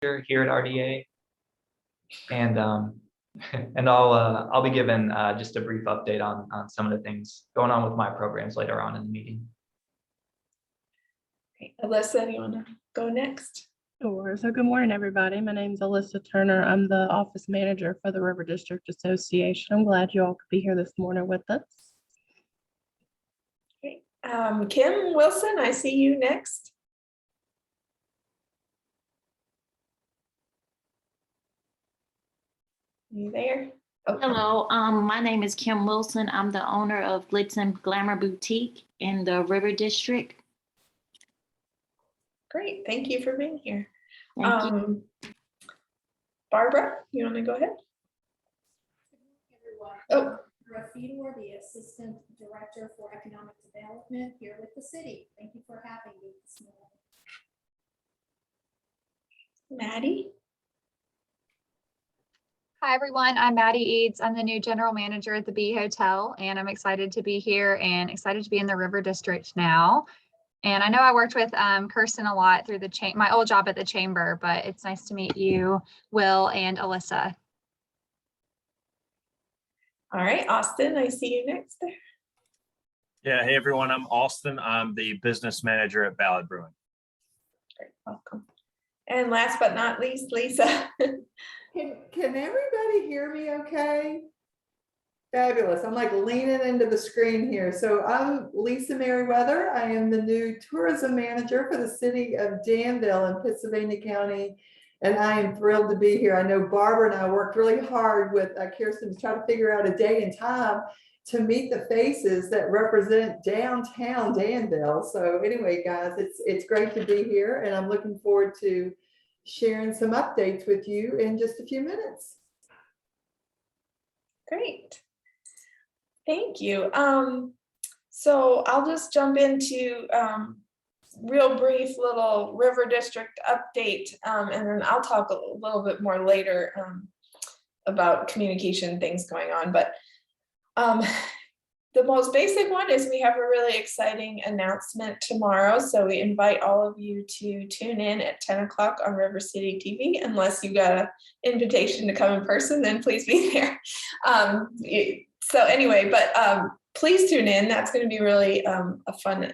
here at RDA, and and I'll be given just a brief update on some of the things going on with my programs later on in the meeting. Okay. Alyssa, you want to go next? Sure. So good morning, everybody. My name is Alyssa Turner. I'm the office manager for the River District Association. I'm glad you all could be here this morning with us. Okay. Kim Wilson, I see you next. You there? Okay. Hello, my name is Kim Wilson. I'm the owner of Glitz and Glamour Boutique in the River District. Great, thank you for being here. Thank you. Barbara, you want to go ahead? Everyone. Rafidor, the Assistant Director for Economic Development here with the city. Thank you for having me this morning. Maddie? Hi, everyone. I'm Maddie Eads. I'm the new general manager at the Bee Hotel, and I'm excited to be here and excited to be in the River District now. And I know I worked with Kirsten a lot through my old job at the chamber, but it's nice to meet you, Will and Alyssa. All right, Austin, I see you next. Yeah, hey everyone, I'm Austin. I'm the business manager at Ballard Brewing. Great, welcome. And last but not least, Lisa. Can everybody hear me okay? Fabulous. I'm like leaning into the screen here. So I'm Lisa Merriweather. I am the new tourism manager for the city of Danville in Pittsylvania County. And I am thrilled to be here. I know Barbara and I worked really hard with Kirsten to try to figure out a day and time to meet the faces that represent downtown Danville. So anyway, guys, it's great to be here, and I'm looking forward to sharing some updates with you in just a few minutes. Great. Thank you. So I'll just jump into real brief little River District update, and then I'll talk a little bit more later about communication things going on. But the most basic one is we have a really exciting announcement tomorrow. So we invite all of you to tune in at 10 o'clock on River City TV. Unless you got an invitation to come in person, then please be there. So anyway, but please tune in. That's going to be really a fun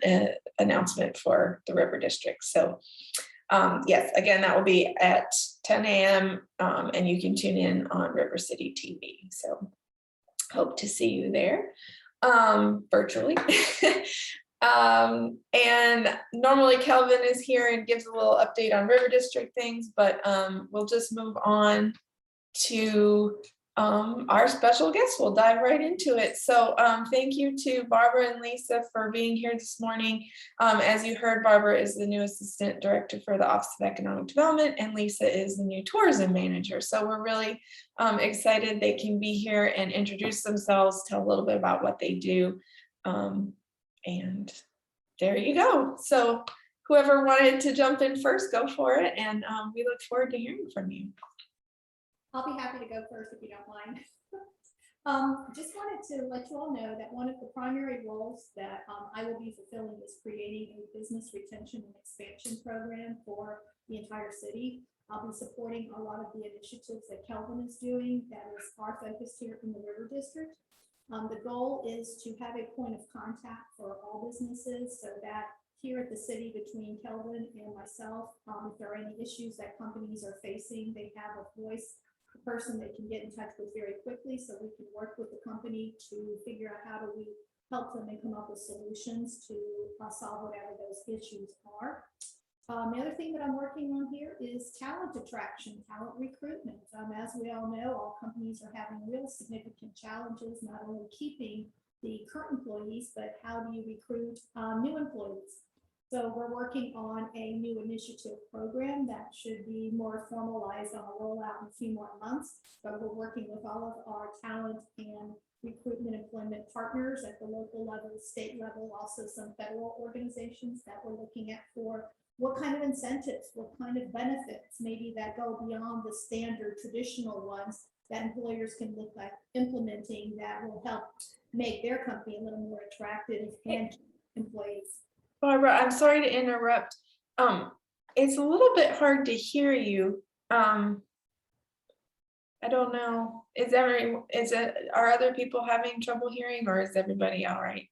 announcement for the River District. So yes, again, that will be at 10 a.m. And you can tune in on River City TV. So hope to see you there virtually. And normally Kelvin is here and gives a little update on River District things, but we'll just move on to our special guest. We'll dive right into it. So thank you to Barbara and Lisa for being here this morning. As you heard, Barbara is the new Assistant Director for the Office of Economic Development, and Lisa is the new Tourism Manager. So we're really excited they can be here and introduce themselves, tell a little bit about what they do. And there you go. So whoever wanted to jump in first, go for it. And we look forward to hearing from you. I'll be happy to go first if you don't mind. Just wanted to let you all know that one of the primary roles that I will be fulfilling is creating a business retention and expansion program for the entire city. I'll be supporting a lot of the initiatives that Kelvin is doing that is our focus here in the River District. The goal is to have a point of contact for all businesses so that here at the city between Kelvin and myself, if there are any issues that companies are facing, they have a voice, a person they can get in touch with very quickly so we can work with the company to figure out how do we help them and come up with solutions to solve whatever those issues are. The other thing that I'm working on here is talent attraction, talent recruitment. As we all know, all companies are having real significant challenges, not only keeping the current employees, but how do you recruit new employees? So we're working on a new initiative program that should be more formalized on a rollout in a few more months, but we're working with all of our talent and recruitment employment partners at the local level, state level, also some federal organizations that we're looking at for what kind of incentives, what kind of benefits, maybe that go beyond the standard traditional ones that employers can look at implementing that will help make their company a little more attractive and employees. Barbara, I'm sorry to interrupt. It's a little bit hard to hear you. I don't know. Are other people having trouble hearing, or is everybody all right?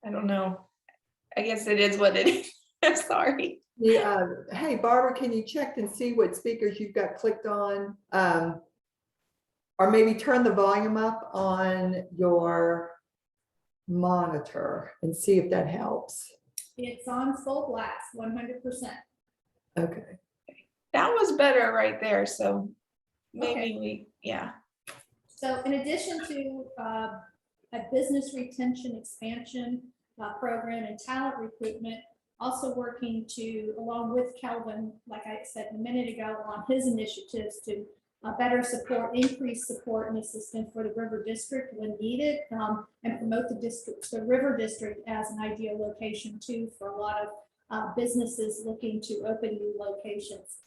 I don't know. I guess it is what it is. I'm sorry. Yeah, hey, Barbara, can you check and see what speakers you've got clicked on? Or maybe turn the volume up on your monitor and see if that helps. It's on full blast, 100%. Okay. That was better right there. So maybe Okay. yeah. So in addition to a business retention expansion program and talent recruitment, also working to, along with Kelvin, like I said a minute ago, on his initiatives to better support, increase support and assistance for the River District when needed, and promote the River District as an ideal location too for a lot of businesses looking to open new locations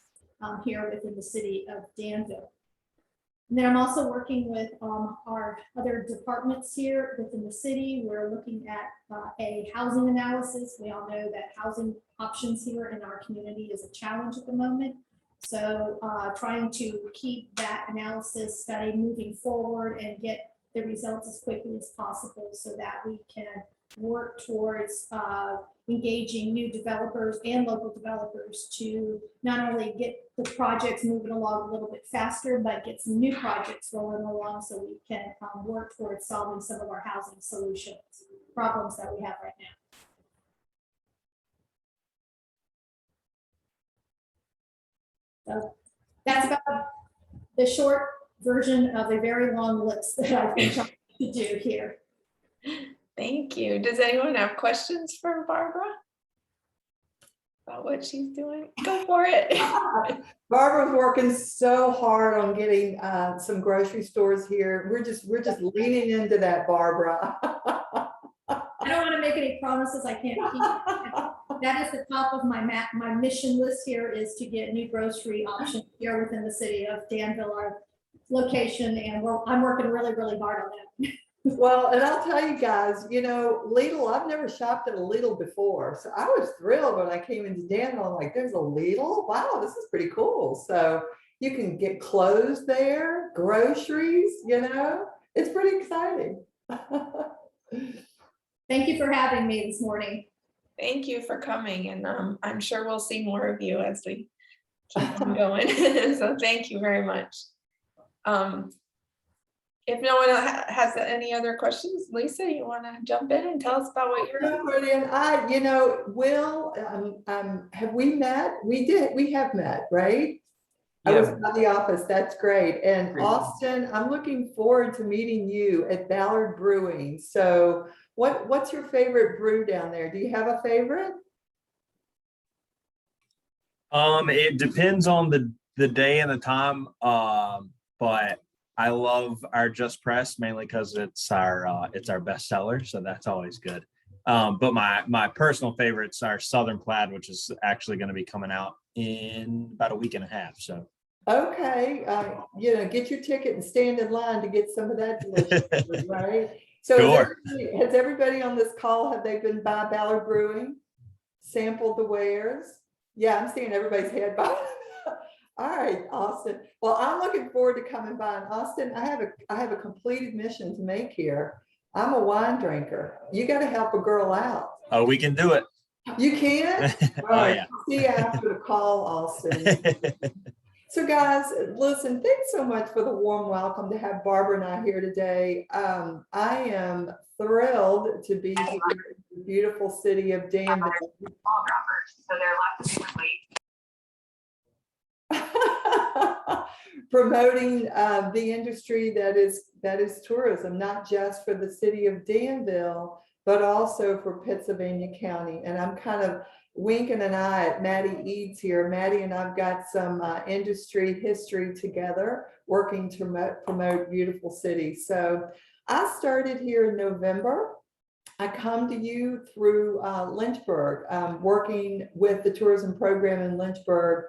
here within the city of Danville. And then I'm also working with our other departments here within the city. We're looking at a housing analysis. We all know that housing options here in our community is a challenge at the moment. So trying to keep that analysis study moving forward and get the results as quickly as possible so that we can work towards engaging new developers and local developers to not only get the projects moving along a little bit faster, but get some new projects rolling along so we can work towards solving some of our housing solutions problems that we have right now. So that's about the short version of a very long list that I've been trying to do here. Thank you. Does anyone have questions for Barbara about what she's doing? Go for it. Barbara's working so hard on getting some grocery stores here. We're just leaning into that, Barbara. I don't want to make any promises I can't keep. That is the top of my mission list here, is to get new grocery options here within the city of Danville, our location, and I'm working really, really hard on that. Well, and I'll tell you guys, you know, Lidl, I've never shopped at a Lidl before. So I was thrilled when I came into Danville. I'm like, there's a Lidl? Wow, this is pretty cool. So you can get clothes there, groceries, you know, it's pretty exciting. Thank you for having me this morning. Thank you for coming, and I'm sure we'll see more of you as we keep on going. So thank you very much. If no one has any other questions, Lisa, you want to jump in and tell us about what you're doing? Brilliant. You know, Will, have we met? We have met, right? I was at the office. That's great. And Great. Austin, I'm looking forward to meeting you at Ballard Brewing. So what's your favorite brew down there? Do you have a favorite? It depends on the day and the time. But I love our Just Press mainly because it's our bestseller, so that's always good. But my personal favorites are Southern Plaid, which is actually going to be coming out in about a week and a half. So okay, you know, get your ticket and stand in line to get some of that delicious food, right? So sure. has everybody on this call, have they been by Ballard Brewing? Sampled the wares? Yeah, I'm seeing everybody's head by. All right, Austin. Well, I'm looking forward to coming by. And Austin, I have a complete admission to make here. I'm a wine drinker. You got to help a girl out. Oh, we can do it. You can? All right. Yeah. See you after the call, Austin. So guys, listen, thanks so much for the warm welcome to have Barbara and I here today. I am thrilled to be here in the beautiful city of Danville. So there are lots of different ways. Promoting the industry that is tourism, not just for the city of Danville, but also for Pittsylvania County. And I'm kind of winking an eye at Maddie Eads here. Maddie and I've got some industry history together, working to promote beautiful cities. So I started here in November. I come to you through Lynchburg, working with the tourism program in Lynchburg.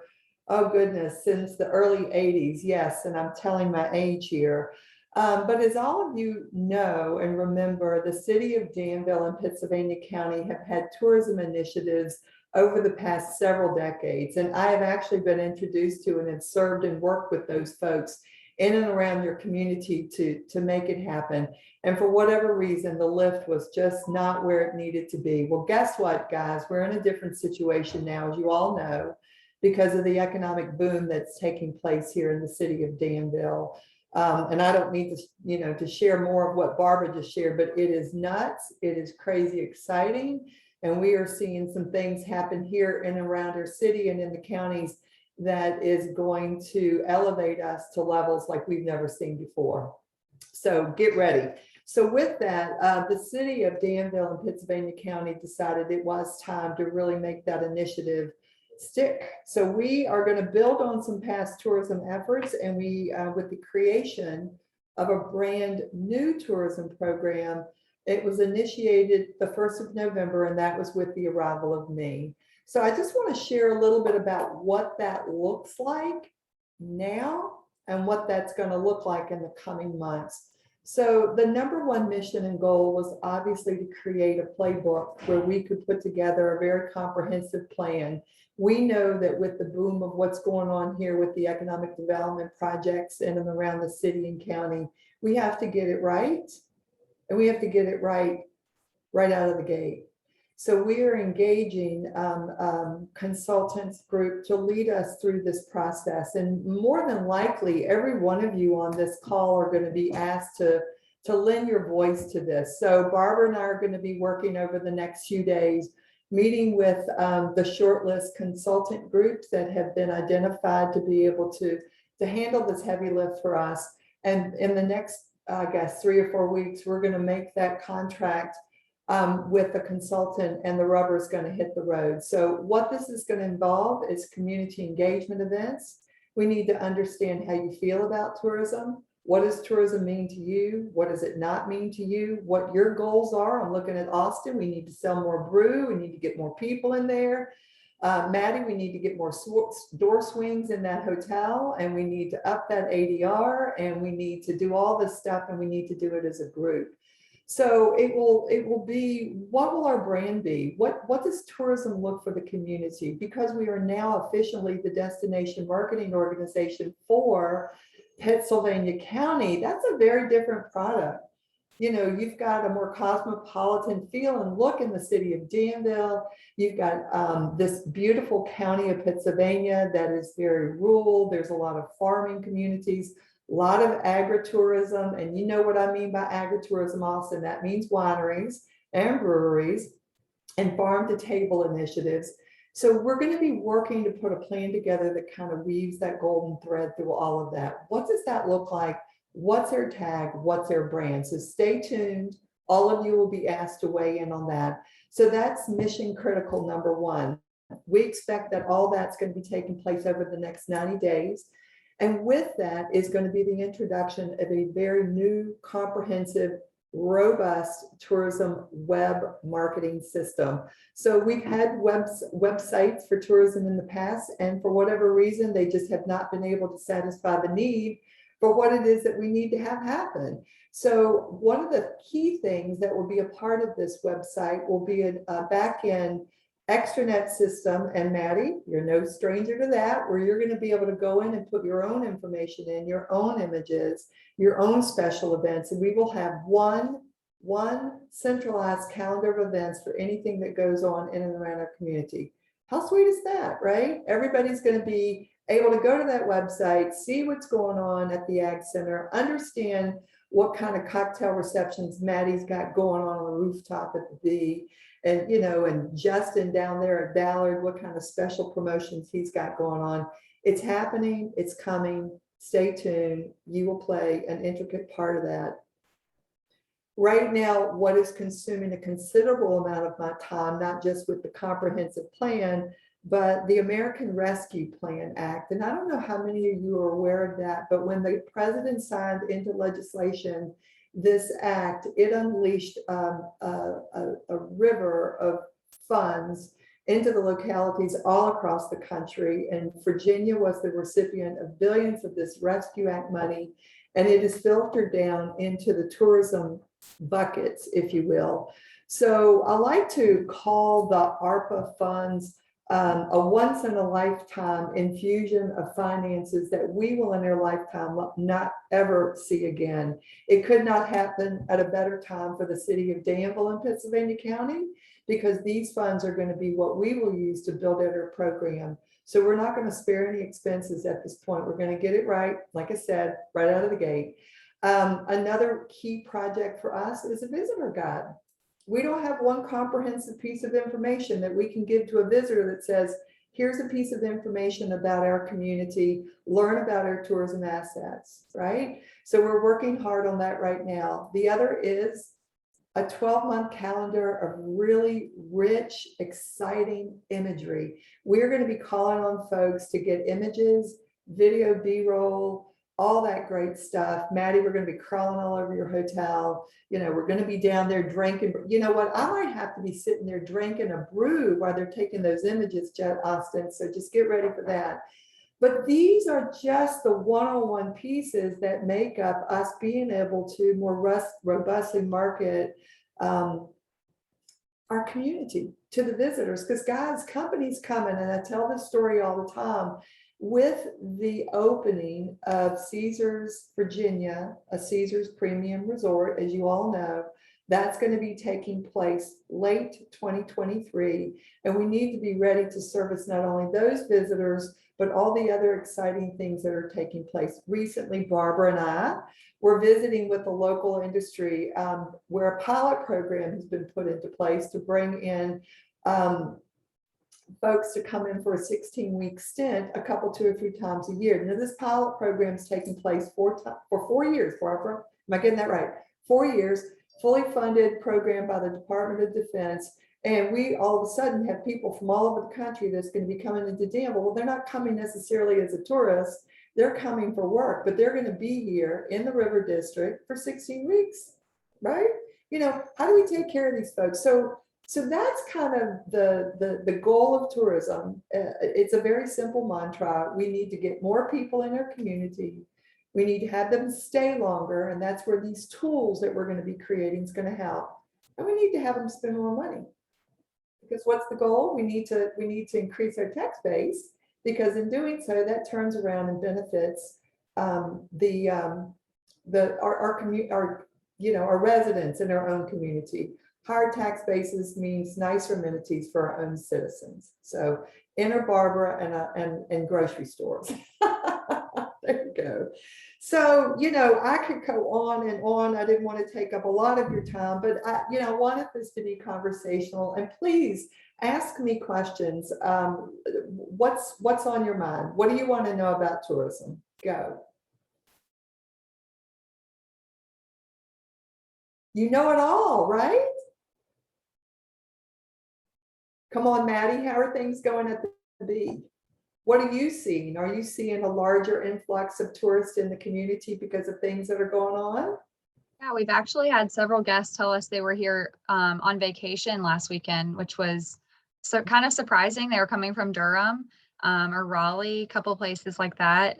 Oh goodness, since the early 80s, yes, and I'm telling my age here. But as all of you know and remember, the city of Danville and Pittsylvania County have had tourism initiatives over the past several decades. And I have actually been introduced to and have served and worked with those folks in and around your community to make it happen. And for whatever reason, the lift was just not where it needed to be. Well, guess what, guys? We're in a different situation now, as you all know, because of the economic boom that's taking place here in the city of Danville. And I don't need to, to share more of what Barbara just shared, but it is nuts. It is crazy exciting. And we are seeing some things happen here and around our city and in the counties that is going to elevate us to levels like we've never seen before. So get ready. So with that, the city of Danville and Pittsylvania County decided it was time to really make that initiative stick. So we are going to build on some past tourism efforts, and we, with the creation of a brand new tourism program, it was initiated the 1st of November, and that was with the arrival of me. So I just want to share a little bit about what that looks like now and what that's going to look like in the coming months. So the number one mission and goal was obviously to create a playbook where we could put together a very comprehensive plan. We know that with the boom of what's going on here with the economic development projects in and around the city and county, we have to get it right. And we have to get it right out of the gate. So we are engaging consultants group to lead us through this process. And more than likely, every one of you on this call are going to be asked to lend your voice to this. So Barbara and I are going to be working over the next few days, meeting with the shortlist consultant groups that have been identified to be able to handle this heavy lift for us. And in the next, I guess, 3 or 4 weeks, we're going to make that contract with the consultant, and the rubber is going to hit the road. So what this is going to involve is community engagement events. We need to understand how you feel about tourism. What does tourism mean to you? What does it not mean to you? What your goals are? I'm looking at Austin. We need to sell more brew. We need to get more people in there. Maddie, we need to get more door swings in that hotel, and we need to up that ADR, and we need to do all this stuff, and we need to do it as a group. So it will be, what will our brand be? What does tourism look for the community? Because we are now officially the destination marketing organization for Pittsylvania County, that's a very different product. You know, you've got a more cosmopolitan feel and look in the city of Danville. You've got this beautiful county of Pittsylvania that is very rural. There's a lot of farming communities, a lot of agritourism. And you know what I mean by agritourism, Austin. That means wineries and breweries and farm to table initiatives. So we're going to be working to put a plan together that kind of weaves that golden thread through all of that. What does that look like? What's their tag? What's their brand? So stay tuned. All of you will be asked to weigh in on that. So that's mission critical number one. We expect that all that's going to be taking place over the next 90 days. And with that is going to be the introduction of a very new, comprehensive, robust tourism web marketing system. So we've had websites for tourism in the past, and for whatever reason, they just have not been able to satisfy the need for what it is that we need to have happen. So one of the key things that will be a part of this website will be a back-end extranet system. And Maddie, you're no stranger to that, where you're going to be able to go in and put your own information in, your own images, your own special events. And we will have one centralized calendar of events for anything that goes on in and around our community. How sweet is that, right? Everybody's going to be able to go to that website, see what's going on at the Ag Center, understand what kind of cocktail receptions Maddie's got going on the rooftop at the B, and and Justin down there at Ballard, what kind of special promotions he's got going on. It's happening, it's coming. Stay tuned. You will play an intricate part of that. Right now, what is consuming a considerable amount of my time, not just with the comprehensive plan, but the American Rescue Plan Act. And I don't know how many of you are aware of that, but when the president signed into legislation this act, it unleashed a river of funds into the localities all across the country. And Virginia was the recipient of billions of this Rescue Act money, and it is filtered down into the tourism buckets, if you will. So I like to call the ARPA funds a once in a lifetime infusion of finances that we will in our lifetime not ever see again. It could not happen at a better time for the city of Danville in Pennsylvania County, because these funds are going to be what we will use to build out our program. So we're not going to spare any expenses at this point. We're going to get it right, like I said, right out of the gate. Another key project for us is a visitor guide. We don't have one comprehensive piece of information that we can give to a visitor that says, here's a piece of information about our community, learn about our tourism assets, right? So we're working hard on that right now. The other is a 12-month calendar of really rich, exciting imagery. We're going to be calling on folks to get images, video, B-roll, all that great stuff. Maddie, we're going to be crawling all over your hotel. You know, we're going to be down there drinking. You know what? I might have to be sitting there drinking a brew while they're taking those images, Austin. So just get ready for that. But these are just the one-on-one pieces that make up us being able to more robustly market our community to the visitors. Because guys, companies coming, and I tell this story all the time, with the opening of Caesars Virginia, a Caesars Premium Resort, as you all know, that's going to be taking place late 2023. And we need to be ready to service not only those visitors, but all the other exciting things that are taking place. Recently, Barbara and I were visiting with the local industry where a pilot program has been put into place to bring in folks to come in for a 16-week stint, a couple, 2 or 3 times a year. Now, this pilot program is taking place for 4 years, Barbara. Am I getting that right? 4 years, fully funded program by the Department of Defense. And we all of a sudden have people from all over the country that's going to be coming into Danville. Well, they're not coming necessarily as a tourist. They're coming for work, but they're going to be here in the River District for 16 weeks, right? You know, how do we take care of these folks? So that's kind of the goal of tourism. It's a very simple mantra. We need to get more people in our community. We need to have them stay longer. And that's where these tools that we're going to be creating is going to help. And we need to have them spend more money. Because what's the goal? We need to increase our tax base, because in doing so, that turns around and benefits our residents in our own community. Higher tax bases means nicer amenities for our own citizens. So enter Barbara and grocery stores. There you go. So, you know, I could go on and on. I didn't want to take up a lot of your time, but I wanted this to be conversational. And please ask me questions. What's on your mind? What do you want to know about tourism? Go. You know it all, right? Come on, Maddie, how are things going at the B? What are you seeing? Are you seeing a larger influx of tourists in the community because of things that are going on? Yeah, we've actually had several guests tell us they were here on vacation last weekend, which was so kind of surprising. They were coming from Durham or Raleigh, a couple places like that.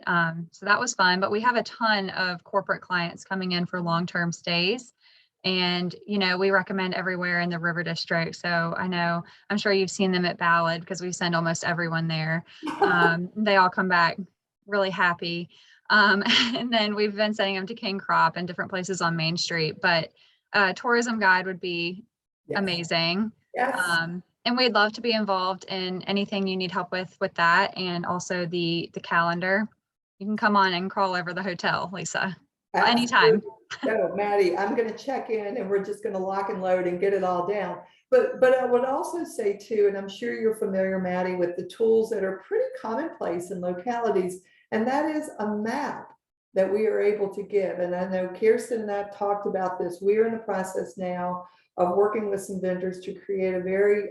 So that was fun, but we have a ton of corporate clients coming in for long-term stays. And, you know, we recommend everywhere in the River District. So I'm sure you've seen them at Ballad, because we send almost everyone there. They all come back really happy. And then we've been sending them to King Crop and different places on Main Street. But tourism guide would be amazing. Yes. And we'd love to be involved in anything you need help with that. And also the calendar. You can come on and crawl over the hotel, Lisa, anytime. So Maddie, I'm going to check in and we're just going to lock and load and get it all down. But I would also say too, and I'm sure you're familiar, Maddie, with the tools that are pretty commonplace in localities, and that is a map that we are able to give. And I know Kirsten and I've talked about this. We're in the process now of working with some vendors to create a very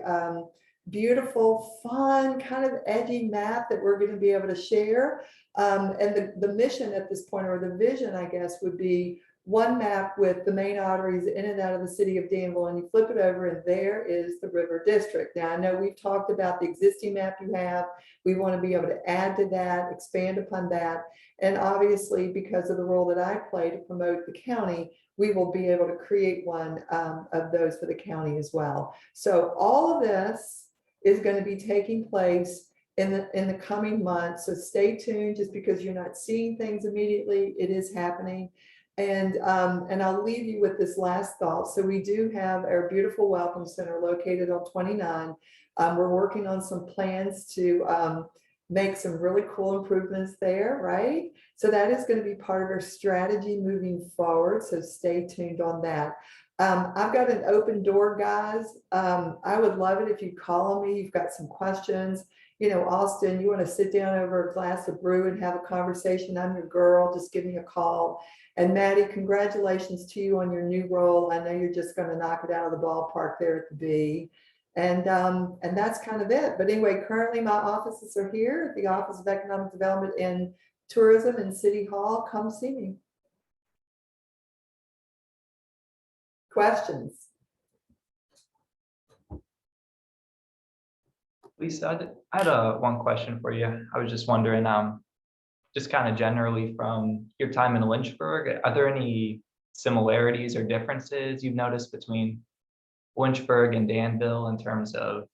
beautiful, fun, kind of edgy map that we're going to be able to share. And the mission at this point, or the vision, I guess, would be one map with the main arteries in and out of the city of Danville, and you flip it over and there is the River District. Now, I know we've talked about the existing map you have. We want to be able to add to that, expand upon that. And obviously, because of the role that I play to promote the county, we will be able to create one of those for the county as well. So all of this is going to be taking place in the coming months. So stay tuned. Just because you're not seeing things immediately, it is happening. And I'll leave you with this last thought. So we do have our beautiful Welcome Center located on 29. We're working on some plans to make some really cool improvements there, right? So that is going to be part of our strategy moving forward. So stay tuned on that. I've got an open door, guys. I would love it if you call me. You've got some questions. You know, Austin, you want to sit down over a glass of brew and have a conversation. I'm your girl. Just give me a call. And Maddie, congratulations to you on your new role. I know you're just going to knock it out of the ballpark there at the B. And that's kind of it. But anyway, currently my offices are here at the Office of Economic Development and Tourism in City Hall. Come see me. Questions? Lisa, I had one question for you. I was just wondering, just kind of generally from your time in Lynchburg, are there any similarities or differences you've noticed between Lynchburg and Danville in terms of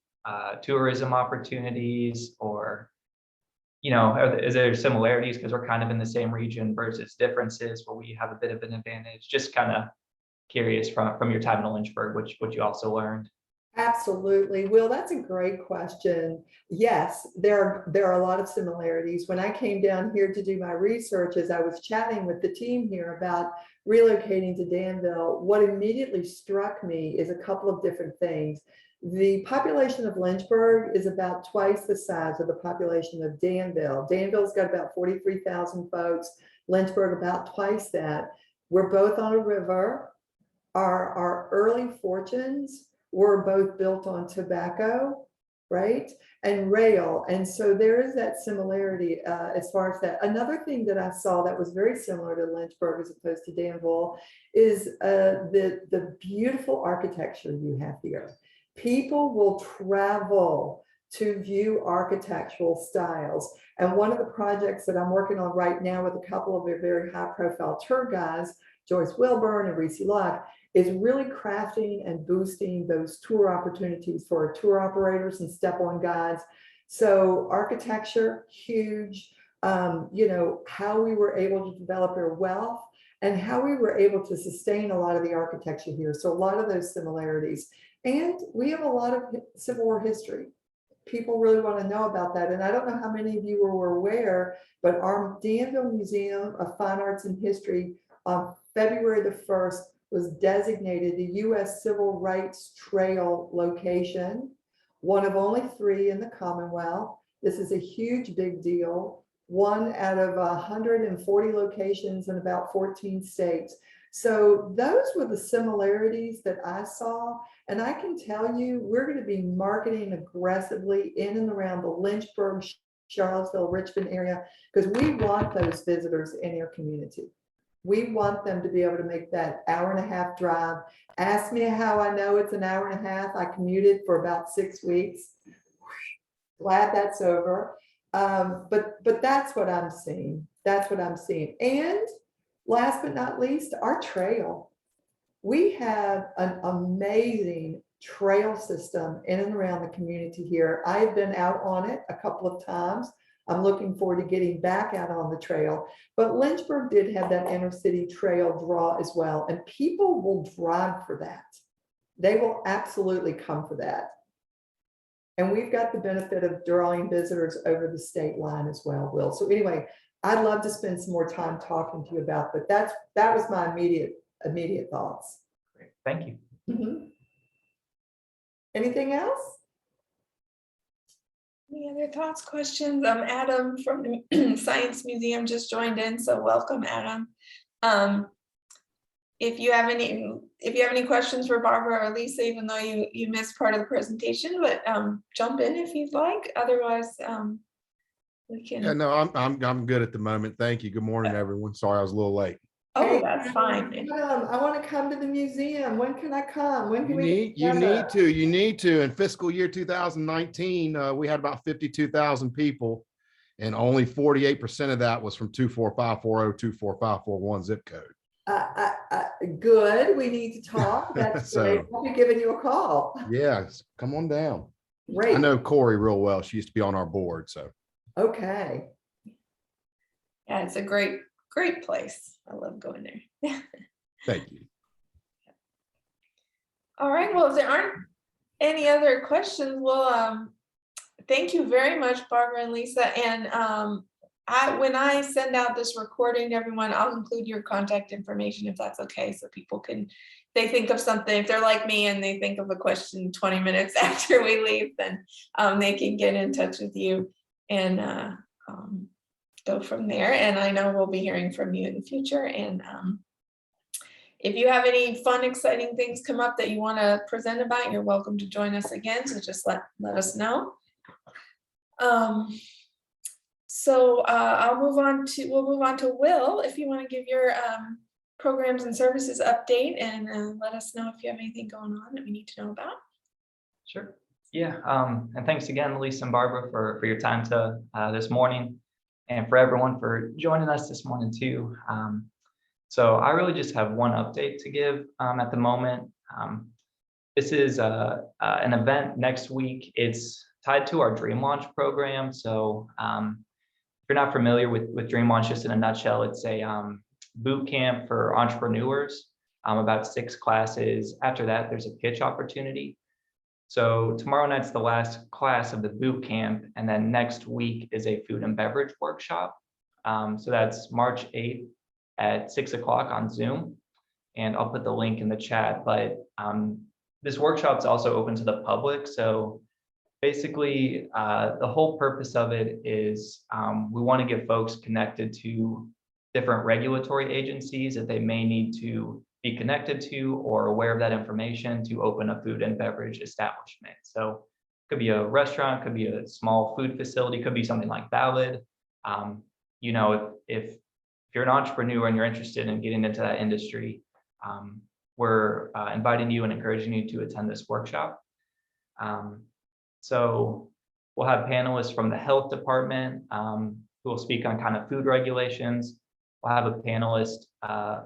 tourism opportunities, or, you know, is there similarities because we're kind of in the same region versus differences where we have a bit of an advantage? Just kind of curious from your time in Lynchburg, what you also learned. Absolutely. Will, that's a great question. Yes, there are a lot of similarities. When I came down here to do my research, as I was chatting with the team here about relocating to Danville, what immediately struck me is a couple of different things. The population of Lynchburg is about twice the size of the population of Danville. Danville's got about 43,000 folks, Lynchburg about twice that. We're both on a river. Our early fortunes were both built on tobacco, right? And rail. And so there is that similarity as far as that. Another thing that I saw that was very similar to Lynchburg as opposed to Danville is the beautiful architecture you have here. People will travel to view architectural styles. And one of the projects that I'm working on right now with a couple of their very high profile tour guides, Joyce Wilburn and Reese Locke, is really crafting and boosting those tour opportunities for tour operators and step-on guides. So architecture, huge, you know, how we were able to develop our wealth and how we were able to sustain a lot of the architecture here. So a lot of those similarities. And we have a lot of Civil War history. People really want to know about that. And I don't know how many of you were aware, but our Danville Museum of Fine Arts and History on February the 1st was designated the U.S. Civil Rights Trail location, one of only 3 in the Commonwealth. This is a huge, big deal. One out of 140 locations in about 14 states. So those were the similarities that I saw. And I can tell you, we're going to be marketing aggressively in and around the Lynchburg, Charlottesville, Richmond area, because we want those visitors in our community. We want them to be able to make that hour-and-a-half drive. Ask me how I know it's an hour and a half. I commuted for about 6 weeks. Glad that's over. But that's what I'm seeing. That's what I'm seeing. And last but not least, our trail. We have an amazing trail system in and around the community here. I've been out on it a couple of times. I'm looking forward to getting back out on the trail. But Lynchburg did have that inner city trail draw as well. And people will drive for that. They will absolutely come for that. And we've got the benefit of drawing visitors over the state line as well, Will. So anyway, I'd love to spend some more time talking to you about, but that was my immediate thoughts. Great. Thank you. Mm-hmm. Anything else? Any other thoughts, questions? Adam from the Science Museum just joined in, so welcome, Adam. If you have any questions for Barbara or Lisa, even though you missed part of the presentation, but jump in if you'd like. Otherwise, we can. Yeah, no, I'm good at the moment. Thank you. Good morning, everyone. Sorry I was a little late. Oh, that's fine. I want to come to the museum. When can I come? When can You we? need, get you need to. In fiscal year 2019, we had about 52,000 people, and only 48% of that was from 24540, 24541 zip code. Good. We need to talk. That's So- great. I'll be giving you a call. Yes, come on down. I Great. know Corey real well. She used to be on our board, so. Okay. Yeah, it's a great, great place. I love going there. Thank you. All right, well, if there aren't any other questions, well, thank you very much, Barbara and Lisa. And when I send out this recording to everyone, I'll include your contact information if that's okay, so people can, they think of something, if they're like me and they think of a question 20 minutes after we leave, then they can get in touch with you and go from there. And I know we'll be hearing from you in the future. And if you have any fun, exciting things come up that you want to present about, you're welcome to join us again. So just let us know. So we'll move on to Will, if you want to give your programs and services update and let us know if you have anything going on that we need to know about. Sure. Yeah. And thanks again, Lisa and Barbara, for your time this morning, and for everyone for joining us this morning too. So I really just have one update to give at the moment. This is an event next week. It's tied to our Dream Launch program. So if you're not familiar with Dream Launch, just in a nutshell, it's a boot camp for entrepreneurs, about 6 classes. After that, there's a pitch opportunity. So tomorrow night's the last class of the boot camp, and then next week is a food and beverage workshop. So that's March 8th at 6 o'clock on Zoom, and I'll put the link in the chat. But this workshop is also open to the public. So basically, the whole purpose of it is we want to get folks connected to different regulatory agencies that they may need to be connected to or aware of that information to open a food and beverage establishment. So it could be a restaurant, could be a small food facility, could be something like Valid. You know, if you're an entrepreneur and you're interested in getting into that industry, we're inviting you and encouraging you to attend this workshop. So we'll have panelists from the health department who will speak on kind of food regulations. We'll have a panelist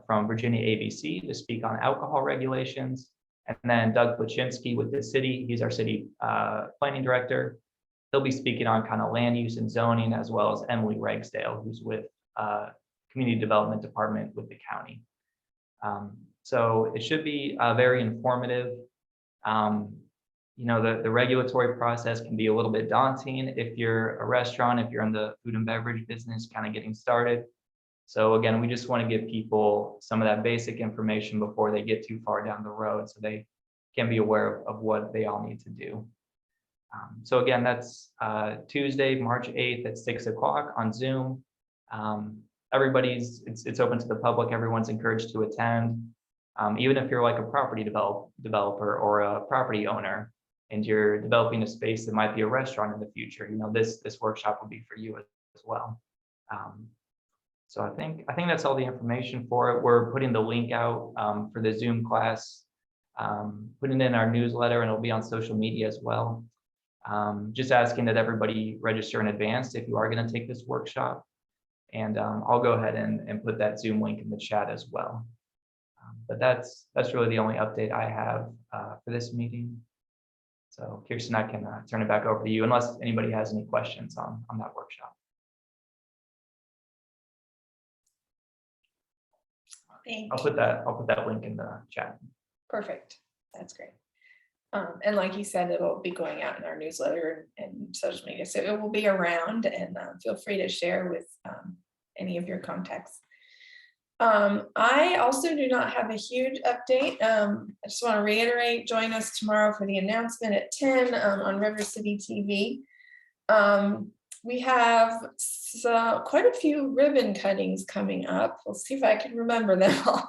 from Virginia ABC to speak on alcohol regulations. And then Doug Plachinsky with the city, he's our city planning director. He'll be speaking on kind of land use and zoning, as well as Emily Ragsdale, who's with community development department with the county. So it should be very informative. You know, the regulatory process can be a little bit daunting if you're a restaurant, if you're in the food and beverage business, kind of getting started. So again, we just want to give people some of that basic information before they get too far down the road, so they can be aware of what they all need to do. So again, that's Tuesday, March 8th at 6 o'clock on Zoom. It's open to the public. Everyone's encouraged to attend. Even if you're like a property developer or a property owner and you're developing a space that might be a restaurant in the future, you know, this workshop will be for you as well. So I think that's all the information for it. We're putting the link out for the Zoom class, putting it in our newsletter, and it'll be on social media as well. Just asking that everybody register in advance if you are going to take this workshop. And I'll go ahead and put that Zoom link in the chat as well. But that's really the only update I have for this meeting. So Kirsten, I can turn it back over to you unless anybody has any questions on that workshop. Thank I'll put that link in the chat. Perfect. That's great. And like you said, it'll be going out in our newsletter and social media. So it will be around, and feel free to share with any of your contacts. I also do not have a huge update. I just want to reiterate, join us tomorrow for the announcement at 10 on River City TV. We have quite a few ribbon cuttings coming up. We'll see if I can remember them all.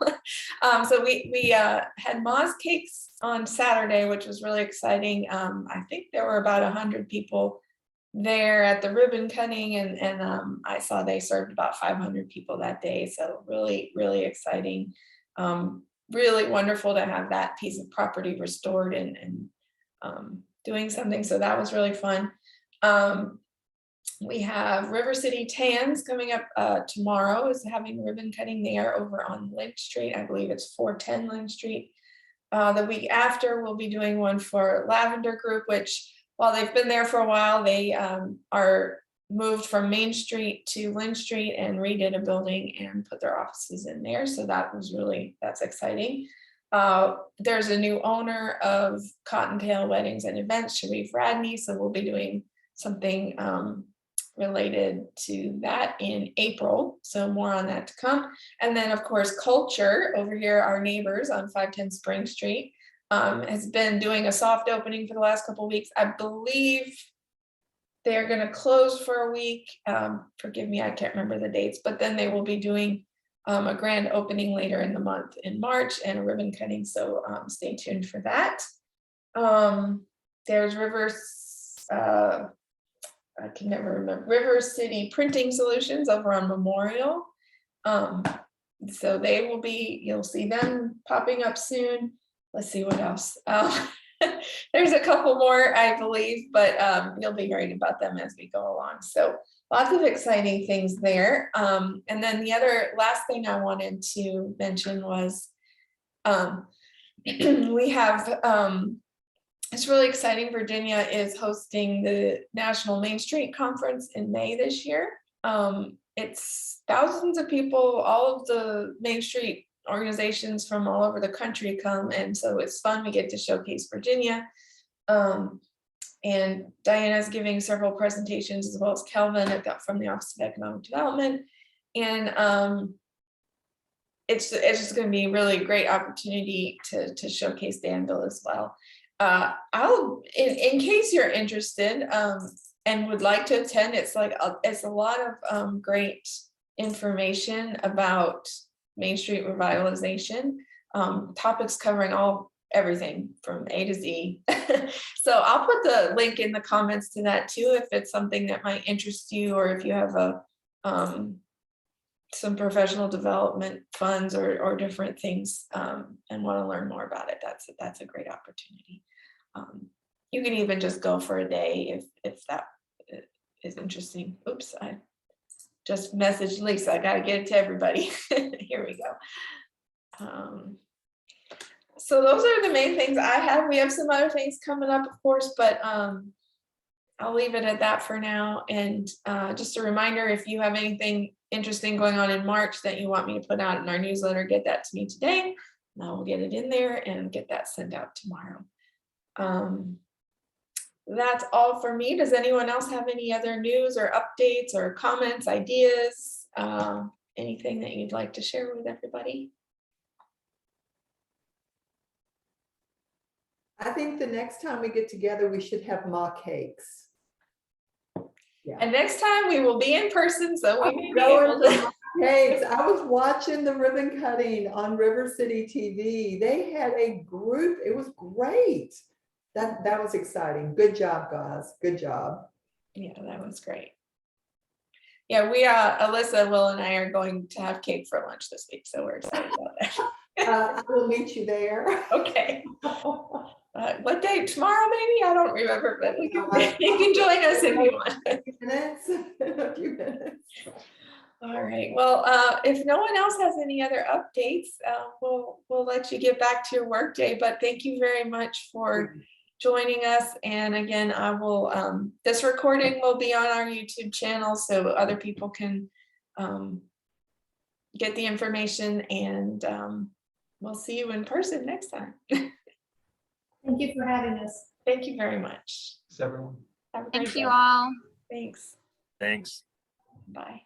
So we had Moz Cakes on Saturday, which was really exciting. I think there were about 100 people there at the ribbon cutting, and I saw they served about 500 people that day. So really, really exciting. Really wonderful to have that piece of property restored and doing something. So that was really fun. We have River City Tans coming up tomorrow, is having ribbon cutting there over on Lynch Street. I believe it's 410 Lynch Street. The week after, we'll be doing one for Lavender Group, which while they've been there for a while, they are moved from Main Street to Lynch Street and redid a building and put their offices in there. So that's exciting. There's a new owner of Cottontail Weddings and Events, Sharif Radney. So we'll be doing something related to that in April. So more on that to come. And then of course, Culture over here, our neighbors on 510 Spring Street, has been doing a soft opening for the last couple of weeks. I believe they're going to close for a week. Forgive me, I can't remember the dates, but then they will be doing a grand opening later in the month in March and a ribbon cutting. So stay tuned for that. There's I can never remember, River City Printing Solutions over on Memorial. So they will be, you'll see them popping up soon. Let's see what else. There's a couple more, I believe, but you'll be hearing about them as we go along. So lots of exciting things there. And then the other last thing I wanted to mention was we have, it's really exciting. Virginia is hosting the National Main Street Conference in May this year. It's thousands of people, all of the Main Street organizations from all over the country come, and so it's fun. We get to showcase Virginia. And Diana's giving several presentations, as well as Kelvin from the Office of Economic Development. And it's just going to be a really great opportunity to showcase Danville as well. In case you're interested and would like to attend, it's a lot of great information about Main Street revitalization, topics covering everything from A to Z. So I'll put the link in the comments to that too, if it's something that might interest you, or if you have some professional development funds or different things and want to learn more about it. That's a great opportunity. You can even just go for a day if that is interesting. Oops, I just messaged Lisa. I got to get it to everybody. Here we go. So those are the main things I have. We have some other things coming up, of course, but I'll leave it at that for now. And just a reminder, if you have anything interesting going on in March that you want me to put out in our newsletter, get that to me today, and I will get it in there and get that sent out tomorrow. That's all for me. Does anyone else have any other news or updates or comments, ideas, anything that you'd like to share with everybody? I think the next time we get together, we should have mock cakes. Yeah. And next time we will be in person, so we may be Going able to. Cakes. I was watching the ribbon cutting on River City TV. They had a group. It was great. That was exciting. Good job, guys. Good job. Yeah, that was great. Yeah, we Alyssa, Will, and I are going to have cake for lunch this week, so we're excited about that. We'll meet you there. Okay. What day? Tomorrow, maybe? I don't remember, but you can join us if you want. A few minutes. All right. Well, if no one else has any other updates, we'll let you get back to your work day. But thank you very much for joining us. And again, I will. This recording will be on our YouTube channel, so other people can get the information. And we'll see you in person next time. Thank you for having us. Thank you very much. Thanks, everyone. Have a great Thank day. you all. Thanks. Thanks. Bye.